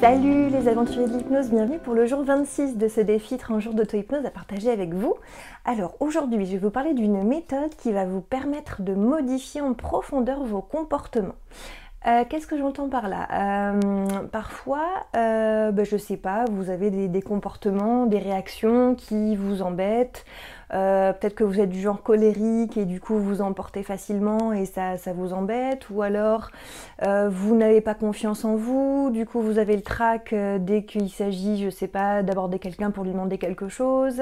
Salut les aventuriers de l'hypnose, bienvenue pour le jour 26 de ce défi 30 jours d'auto-hypnose à partager avec vous. Alors aujourd'hui, je vais vous parler d'une méthode qui va vous permettre de modifier en profondeur vos comportements. Qu'est-ce que j'entends par là? Parfois, je sais pas, vous avez des comportements, des réactions qui vous embêtent. Peut-être que vous êtes du genre colérique et du coup vous emportez facilement et ça vous embête, ou alors vous n'avez pas confiance en vous, du coup vous avez le trac dès qu'il s'agit, je sais pas, d'aborder quelqu'un pour lui demander quelque chose,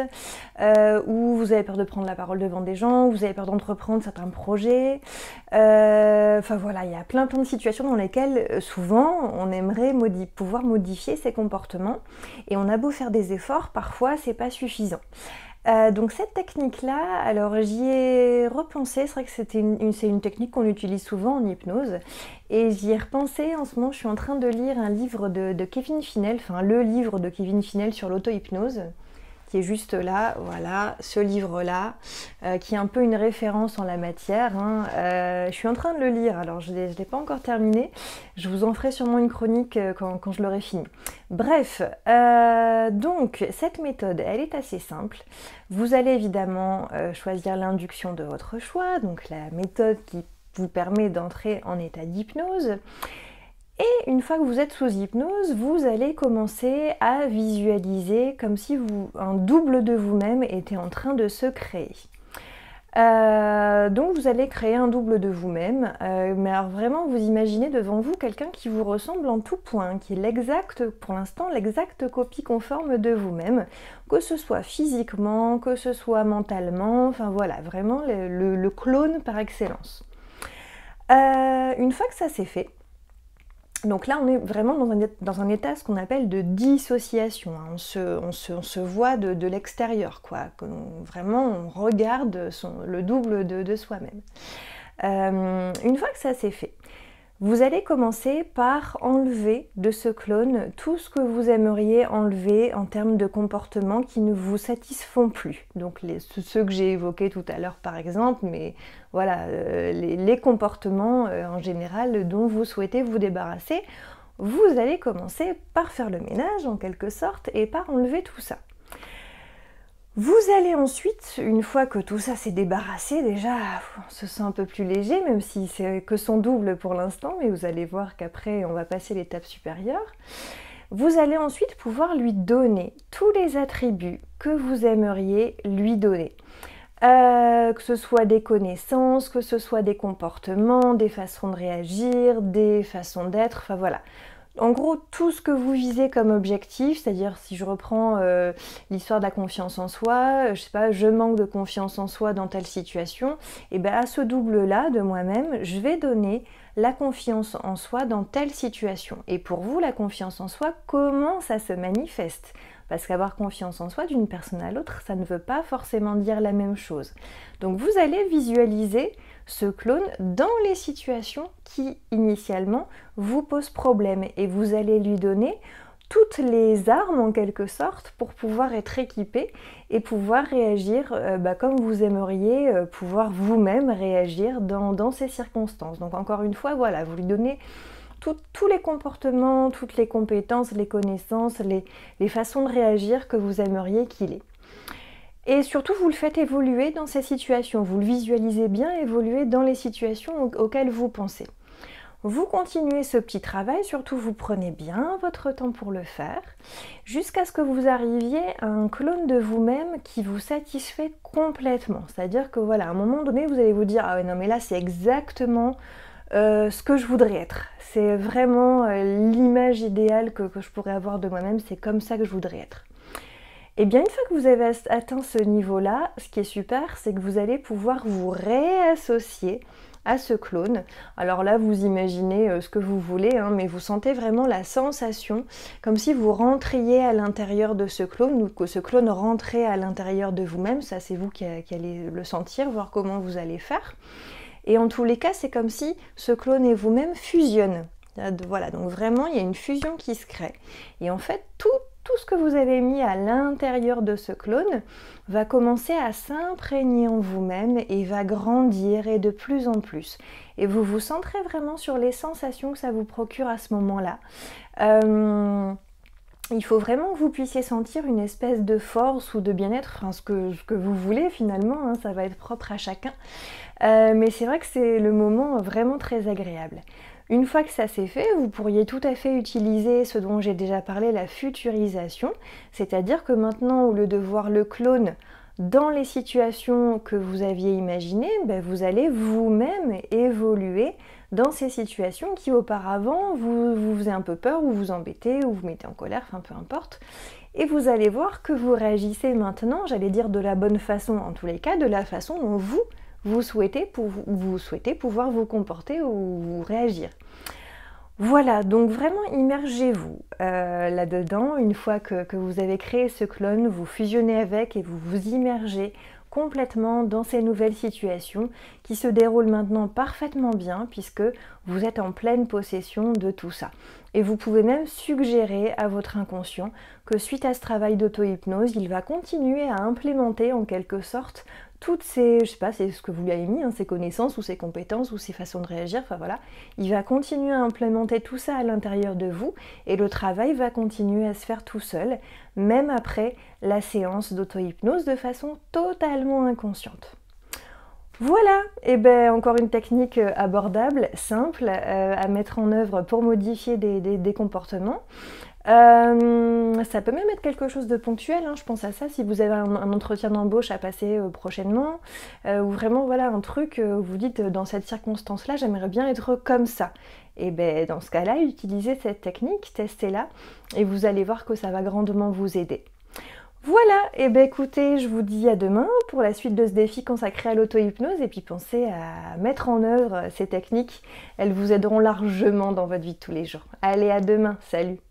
ou vous avez peur de prendre la parole devant des gens, ou vous avez peur d'entreprendre certains projets. Enfin voilà, il y a plein de situations dans lesquelles souvent on aimerait pouvoir modifier ses comportements, et on a beau faire des efforts, parfois c'est pas suffisant. Donc cette technique-là, alors j'y ai repensé, c'est vrai que c'est une technique qu'on utilise souvent en hypnose, et j'y ai repensé. En ce moment je suis en train de lire un livre de Kevin Finel, enfin le livre de Kevin Finel sur l'auto-hypnose, qui est juste là, voilà, ce livre-là, qui est un peu une référence en la matière, hein. Je suis en train de le lire, alors je ne l'ai pas encore terminé, je vous en ferai sûrement une chronique quand je l'aurai fini. Bref, donc cette méthode, elle est assez simple. Vous allez évidemment choisir l'induction de votre choix, donc la méthode qui vous permet d'entrer en état d'hypnose. Et une fois que vous êtes sous hypnose, vous allez commencer à visualiser comme si un double de vous-même était en train de se créer. Donc vous allez créer un double de vous-même, mais alors vraiment vous imaginez devant vous quelqu'un qui vous ressemble en tout point, qui est pour l'instant l'exacte copie conforme de vous-même, que ce soit physiquement, que ce soit mentalement, enfin voilà, vraiment le clone par excellence. Une fois que ça c'est fait, donc là, on est vraiment dans un état, ce qu'on appelle de dissociation. On se voit de l'extérieur, quoi. Vraiment, on regarde le double de soi-même. Une fois que ça c'est fait, vous allez commencer par enlever de ce clone tout ce que vous aimeriez enlever en termes de comportements qui ne vous satisfont plus. Donc ceux que j'ai évoqués tout à l'heure par exemple, mais voilà, les comportements en général dont vous souhaitez vous débarrasser. Vous allez commencer par faire le ménage en quelque sorte et par enlever tout ça. Vous allez ensuite, une fois que tout ça s'est débarrassé, déjà on se sent un peu plus léger, même si c'est que son double pour l'instant, mais vous allez voir qu'après on va passer l'étape supérieure. Vous allez ensuite pouvoir lui donner tous les attributs que vous aimeriez lui donner. Que ce soit des connaissances, que ce soit des comportements, des façons de réagir, des façons d'être, enfin voilà. En gros, tout ce que vous visez comme objectif, c'est-à-dire si je reprends l'histoire de la confiance en soi, je sais pas, je manque de confiance en soi dans telle situation, et bien à ce double-là de moi-même, je vais donner la confiance en soi dans telle situation. Et pour vous, la confiance en soi, comment ça se manifeste ? Parce qu'avoir confiance en soi d'une personne à l'autre, ça ne veut pas forcément dire la même chose. Donc vous allez visualiser ce clone dans les situations qui, initialement, vous posent problème. Et vous allez lui donner toutes les armes, en quelque sorte, pour pouvoir être équipé et pouvoir réagir comme vous aimeriez pouvoir vous-même réagir dans ces circonstances. Donc encore une fois, voilà, vous lui donnez tous les comportements, toutes les compétences, les connaissances, les façons de réagir que vous aimeriez qu'il ait. Et surtout, vous le faites évoluer dans ces situations, vous le visualisez bien évoluer dans les situations auxquelles vous pensez. Vous continuez ce petit travail, surtout vous prenez bien votre temps pour le faire, jusqu'à ce que vous arriviez à un clone de vous-même qui vous satisfait complètement. C'est-à-dire que voilà, à un moment donné, vous allez vous dire « Ah ouais, non mais là c'est exactement ce que je voudrais être. C'est vraiment l'image idéale que je pourrais avoir de moi-même, c'est comme ça que je voudrais être. » Et bien une fois que vous avez atteint ce niveau-là, ce qui est super, c'est que vous allez pouvoir vous réassocier à ce clone. Alors là, vous imaginez ce que vous voulez, hein, mais vous sentez vraiment la sensation, comme si vous rentriez à l'intérieur de ce clone, ou que ce clone rentrait à l'intérieur de vous-même. Ça, c'est vous qui allez le sentir, voir comment vous allez faire. Et en tous les cas, c'est comme si ce clone et vous-même fusionnent. Voilà, donc vraiment, il y a une fusion qui se crée. Et en fait, tout ce que vous avez mis à l'intérieur de ce clone va commencer à s'imprégner en vous-même et va grandir et de plus en plus. Et vous vous centrez vraiment sur les sensations que ça vous procure à ce moment-là. Il faut vraiment que vous puissiez sentir une espèce de force ou de bien-être, enfin ce que vous voulez finalement, hein, ça va être propre à chacun. Mais c'est vrai que c'est le moment vraiment très agréable. Une fois que ça c'est fait, vous pourriez tout à fait utiliser ce dont j'ai déjà parlé, la futurisation, c'est-à-dire que maintenant, au lieu de voir le clone dans les situations que vous aviez imaginées, vous allez vous-même évoluer dans ces situations qui auparavant vous faisaient un peu peur, ou vous embêtaient, ou vous mettez en colère, enfin peu importe. Et vous allez voir que vous réagissez maintenant, j'allais dire de la bonne façon, en tous les cas, de la façon dont vous souhaitez pouvoir vous comporter ou vous réagir. Voilà, donc vraiment immergez-vous là-dedans. Une fois que vous avez créé ce clone, vous fusionnez avec et vous vous immergez complètement dans ces nouvelles situations qui se déroulent maintenant parfaitement bien puisque vous êtes en pleine possession de tout ça. Et vous pouvez même suggérer à votre inconscient que suite à ce travail d'auto-hypnose, il va continuer à implémenter en quelque sorte toutes ces, je sais pas, c'est ce que vous lui avez mis, hein, ses connaissances ou ses compétences ou ses façons de réagir, enfin voilà, il va continuer à implémenter tout ça à l'intérieur de vous et le travail va continuer à se faire tout seul, même après la séance d'auto-hypnose de façon totalement inconsciente. Voilà, et encore une technique abordable, simple à mettre en œuvre pour modifier des comportements. Ça peut même être quelque chose de ponctuel, hein, je pense à ça si vous avez un entretien d'embauche à passer prochainement, ou vraiment voilà un truc où vous dites dans cette circonstance-là j'aimerais bien être comme ça. Et dans ce cas-là, utilisez cette technique, testez-la, et vous allez voir que ça va grandement vous aider. Voilà, et écoutez, je vous dis à demain pour la suite de ce défi consacré à l'auto-hypnose et puis pensez à mettre en œuvre ces techniques, elles vous aideront largement dans votre vie de tous les jours. Allez, à demain, salut!